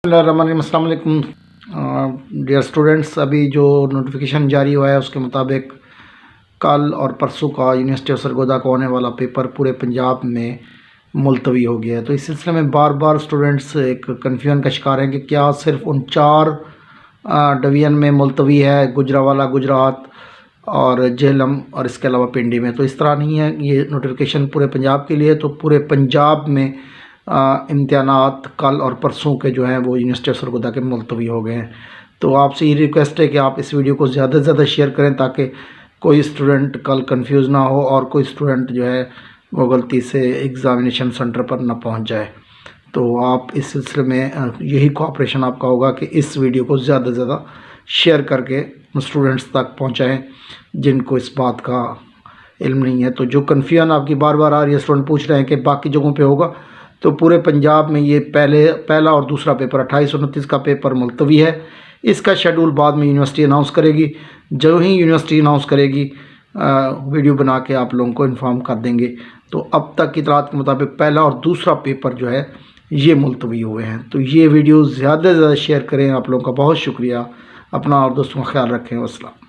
السلام علیکم dear students, ابھی جو نوٹیفیکیشن جاری ہوا ہے اس کے مطابق کل اور پرسوں کا یونیورسٹی آف سرگودا کا ہونے والا پیپر پورے پنجاب میں ملتوی ہو گیا ہے۔ تو اس سلسلے میں بار بار اسٹوڈنٹس ایک کنفیوژن کا شکار ہیں کہ کیا صرف ان 4 ڈویژن میں ملتوی ہے، گجرانوالہ، گجرات اور جہلم، اور اس کے علاوہ پنڈی میں؟ تو اس طرح نہیں ہے، یہ نوٹیفیکیشن پورے پنجاب کے لیے۔ تو پورے پنجاب میں امتحانات کل اور پرسوں کے جو ہیں وہ یونیورسٹی آف سرگودا کے ملتوی ہو گئے ہیں۔ تو آپ سے یہ ریکویسٹ ہے کہ آپ اس ویڈیو کو زیادہ سے زیادہ شیئر کریں تاکہ کوئی اسٹوڈنٹ کل کنفیوز نہ ہو اور کوئی اسٹوڈنٹ جو ہے وہ غلطی سے ایگزامینیشن سنٹر پر نہ پہنچ جائے۔ تو آپ اس سلسلے میں یہی کوآپریشن آپ کا ہوگا کہ اس ویڈیو کو زیادہ سے زیادہ شیئر کر کے اسٹوڈنٹس تک پہنچائیں جن کو اس بات کا علم نہیں ہے۔ تو جو کنفیوژن آپ کی بار بار آ رہی ہے، اسٹوڈنٹ پوچھ رہے ہیں کہ باقی جگہوں پہ ہوگا، تو پورے پنجاب میں یہ پہلا اور دوسرا پیپر 28 اور 29 کا پیپر ملتوی ہے۔ اس کا شیڈول بعد میں یونیورسٹی اناؤنس کرے گی۔ جو ہی یونیورسٹی اناؤنس کرے گی ویڈیو بنا کے آپ لوگوں کو انفارم کر دیں گے۔ تو اب تک کی اطلاعات کے مطابق پہلا اور دوسرا پیپر جو ہے یہ ملتوی ہوئے ہیں۔ تو یہ ویڈیو زیادہ سے زیادہ شیئر کریں۔ آپ لوگوں کا بہت شکریہ۔ اپنا اور دوستوں کا خیال رکھیں۔ والسلام۔